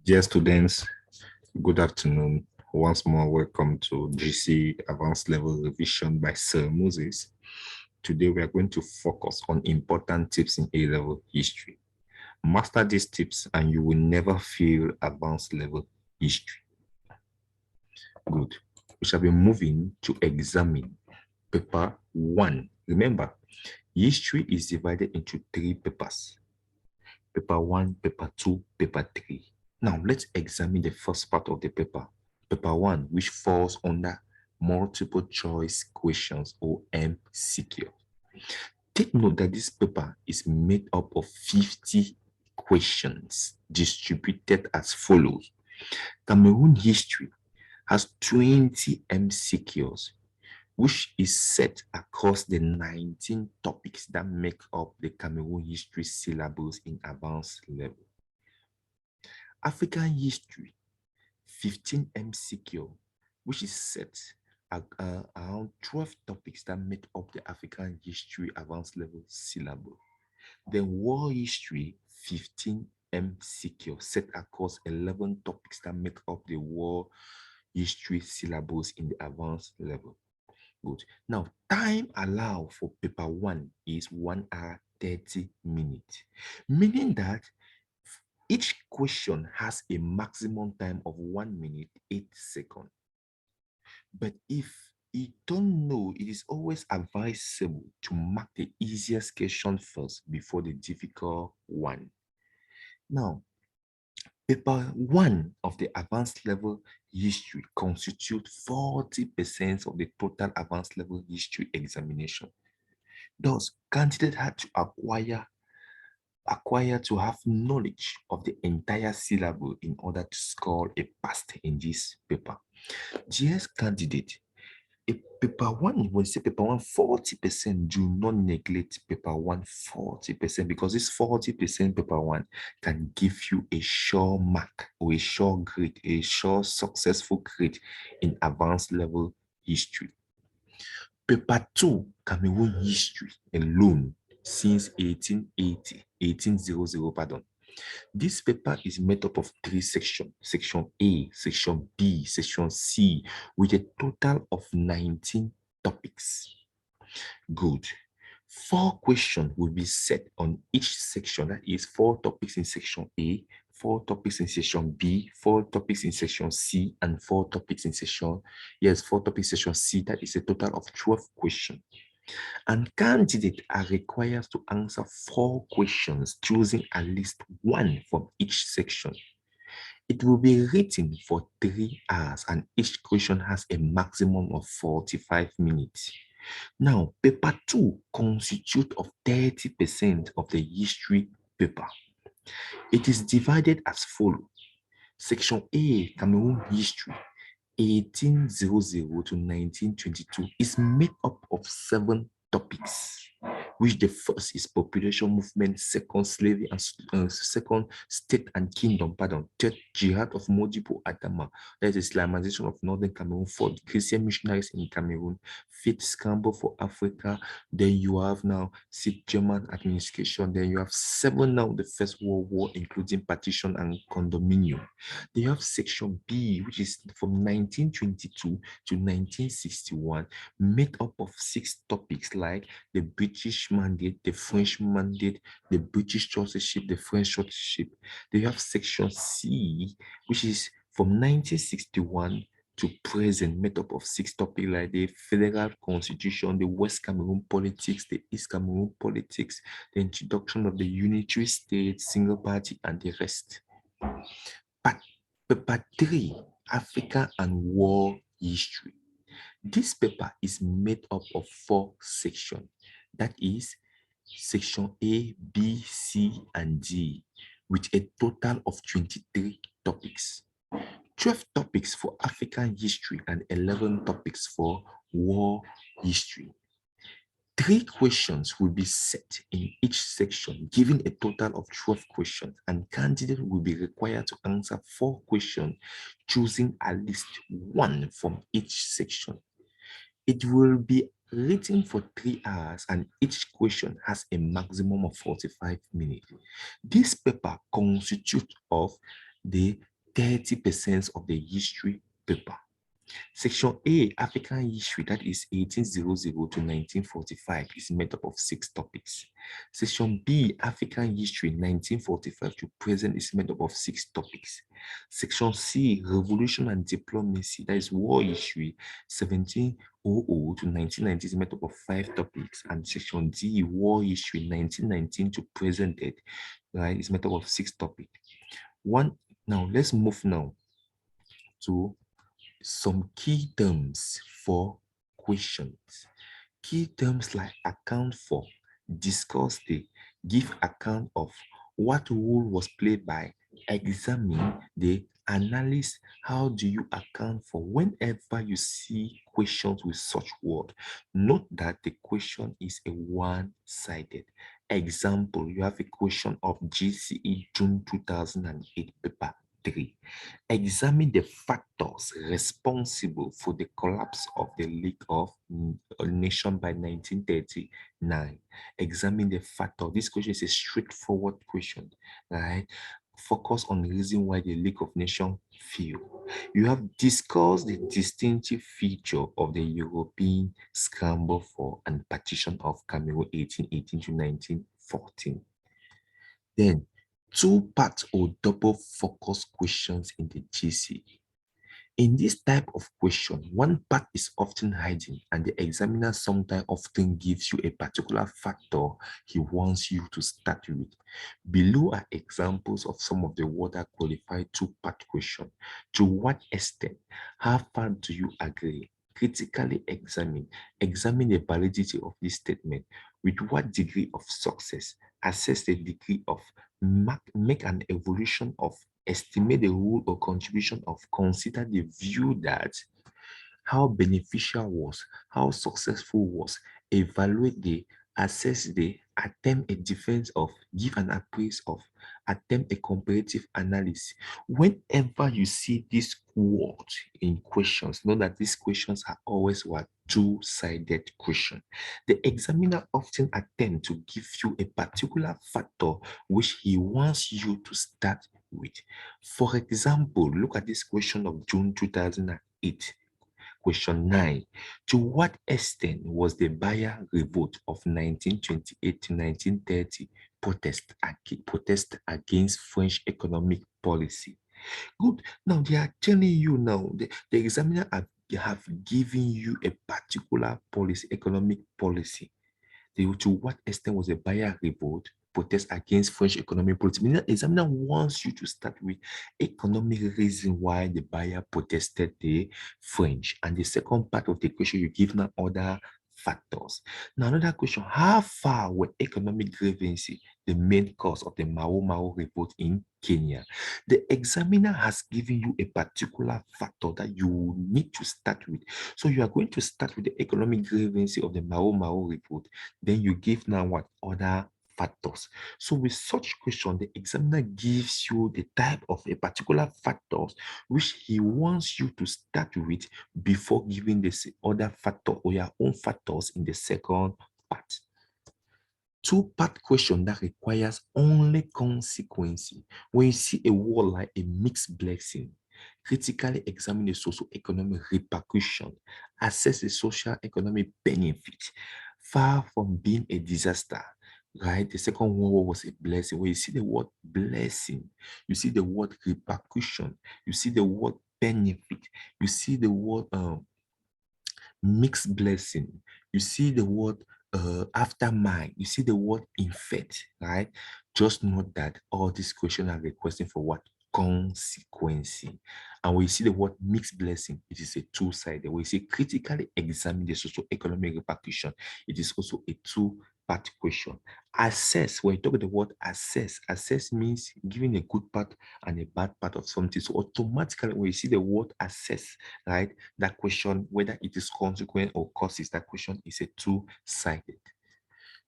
Dear students, good afternoon. Once more, welcome to GC Advanced Level Revision by Sir Moses. Today, we are going to focus on important tips in A-level history. Master these tips and you will never fail advanced level history. Good. We shall be moving to examine paper 1. Remember, history is divided into 3 papers. Paper 1, paper 2, paper 3. Now, let's examine the first part of the paper, paper 1, which falls under multiple choice questions or MCQ. Take note that this paper is made up of 50 questions distributed as follows. Cameroon history has 20 MCQs, which is set across the 19 topics that make up the Cameroon history syllabus in advanced level. African history, 15 MCQ, which is set around 12 topics that make up the African history advanced level syllabus. Then war history, 15 MCQ, set across 11 topics that make up the war history syllabus in the advanced level. Good. Now, time allowed for paper 1 is 1 hour 30 minutes, meaning that each question has a maximum time of 1 minute 8 seconds. But if you don't know, it is always advisable to mark the easiest question first before the difficult one. Now, paper 1 of the advanced level history constitutes 40% of the total advanced level history examination. Thus, candidates had to acquire to have knowledge of the entire syllabus in order to score a pass in this paper. GS candidate, a paper 1, when you say paper 1, 40%, do not neglect paper 1 40%, because this 40% paper 1 can give you a sure mark or a sure grade, a sure successful grade in advanced level history. Paper 2, Cameroon history alone, since 1800, pardon. This paper is made up of 3 sections, section A, section B, section C, with a total of 19 topics. Good. 4 questions will be set on each section. That is 4 topics in section A, 4 topics in section B, 4 topics in section C, and 4 topics in section, 4 topics in section C. That is a total of 12 questions. And candidates are required to answer 4 questions, choosing at least 1 from each section. It will be written for 3 hours, and each question has a maximum of 45 minutes. Now, paper 2 constitutes of 30% of the history paper. It is divided as follows. Section A, Cameroon history, 1800 to 1922, is made up of 7 topics, which the first is population movement, second slavery, and second state and kingdom, third jihad of Modibo Adama, that is Islamization of northern Cameroon, fourth Christian missionaries in Cameroon, fifth scramble for Africa. Then you have now 6th German administration. Then you have 7 now, the First World War, including partition and condominium. They have section B, which is from 1922 to 1961, made up of 6 topics like the British mandate, the French mandate, the British authorship, the French authorship. They have section C, which is from 1961 to present, made up of 6 topics like the federal constitution, the West Cameroon politics, the East Cameroon politics, the introduction of the unitary state, single party, and the rest. Paper 3, Africa and War History. This paper is made up of 4 sections. That is section A, B, C, and D, with a total of 23 topics. 12 topics for African history and 11 topics for war history. 3 questions will be set in each section, giving a total of 12 questions, and candidates will be required to answer 4 questions, choosing at least 1 from each section. It will be written for 3 hours, and each question has a maximum of 45 minutes. This paper constitutes of the 30% of the history paper. Section A, African history, that is 1800 to 1945, is made up of 6 topics. Section B, African history, 1945 to present, is made up of 6 topics. Section C, revolution and diplomacy, that is war history, 1700 to 1990, is made up of 5 topics. And Section D, war history, 1919 to present date, right, is made up of 6 topics. Now, let's move now to some key terms for questions. Key terms like account for, discuss the, give account of, what role was played by, examine the, analyze, how do you account for. Whenever you see questions with such word, note that the question is a one-sided. Example, you have a question of GCE June 2008 paper 3. Examine the factors responsible for the collapse of the League of Nations by 1939. Examine the factor. This question is a straightforward question, right? Focus on the reason why the League of Nations fell. You have discussed the distinctive feature of the European scramble for and partition of Cameroon 1818 to 1914. Then, 2-part or double focus questions in the GCE. In this type of question, one part is often hidden, and the examiner sometimes often gives you a particular factor he wants you to start with. Below are examples of some of the words that qualify 2-part question. To what extent? How far do you agree? Critically examine the validity of this statement. With what degree of success? Assess the degree of, make an evaluation of, estimate the role or contribution of, consider the view that, how beneficial was, how successful was, evaluate the, assess the, attempt a defense of, give an appraise of, attempt a comparative analysis. Whenever you see this word in questions, know that these questions are always what? 2-sided question. The examiner often attempts to give you a particular factor which he wants you to start with. For example, look at this question of June 2008. Question 9. To what extent was the Bayer revolt of 1928 to 1930 protest against French economic policy? Good. Now they are telling you now, the examiner have given you a particular policy, economic policy. To what extent was the Bayer revolt protest against French economic policy? The examiner wants you to start with economic reason why the Bayer protested the French. And the second part of the question, you give now other factors. Now, another question, how far were economic grievances the main cause of the Mau Mau revolt in Kenya? The examiner has given you a particular factor that you need to start with. So you are going to start with the economic grievances of the Mau Mau revolt. Then you give now what other factors. So with such question, the examiner gives you the type of a particular factors which he wants you to start with before giving this other factor or your own factors in the second part. 2-part question that requires only consequence. When you see a word like a mixed blessing, critically examine the socio-economic repercussion, assess the social economic benefit. Far from being a disaster, right? The second one was a blessing. When you see the word blessing, you see the word repercussion, you see the word benefit, you see the word mixed blessing, you see the word aftermath, you see the word infect, right? Just note that all these questions are requesting for what? Consequence. And when you see the word mixed blessing, it is a 2-sided. When you say critically examine the socio-economic repercussion, it is also a 2-part question. Assess, when you talk about the word assess means giving a good part and a bad part of something. So automatically when you see the word assess, right, that question, whether it is consequent or causes, that question is a 2-sided.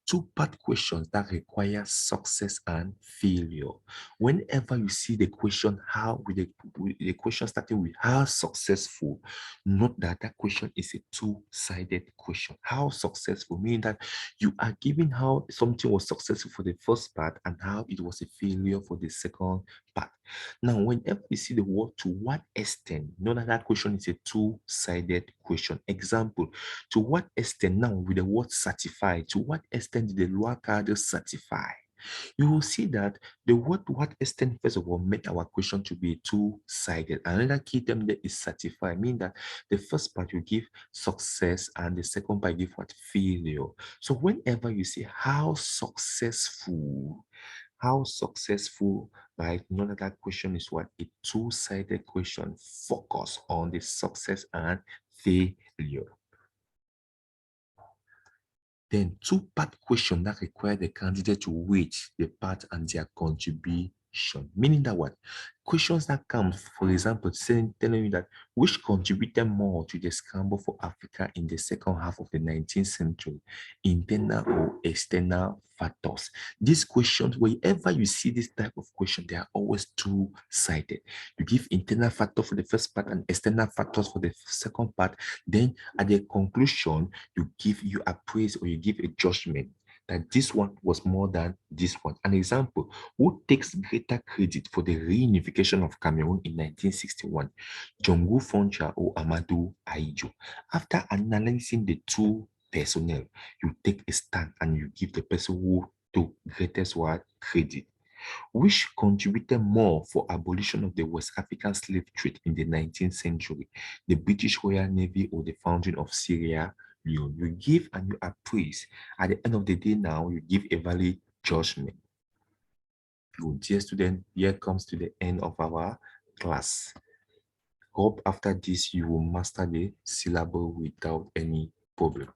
two-part questions that require success and failure. Whenever you see the question how with the question starting with how successful, note that that question is a two-sided question. How successful meaning that you are giving how something was successful for the first part and how it was a failure for the second part. Now, whenever you see the word to what extent, know that that question is a two-sided question. Example, to what extent now with the word certify, to what extent did the Loire Cardo certify? You will see that the word to what extent, first of all, made our question to be two-sided. Another key term there is certify, meaning that the first part you give success and the second part you give what failure. So whenever you see how successful, right? None of that question is what a two-sided question. Focus on the success and failure. Then two-part question that require the candidate to weight the part and their contribution. Meaning that what? Questions that come, for example, telling you that which contributed more to the scramble for Africa in the second half of the 19th century, internal or external factors. These questions, wherever you see this type of question, they are always two-sided. You give internal factor for the first part and external factors for the second part. Then at the conclusion, you appraise or you give a judgment that this one was more than this one. An example, who takes greater credit for the reunification of Cameroon in 1961, Jongu Foncha or Amadou Ahidjo? After analyzing the two personnel, you take a stand and you give the person who took greatest credit. Which contributed more for abolition of the West African slave trade in the 19th century, the British Royal Navy or the founding of Sierra Leone? You give and you appraise. At the end of the day now, you give a valid judgment. Good, dear student, here comes to the end of our class. Hope after this you will master the syllable without any problem.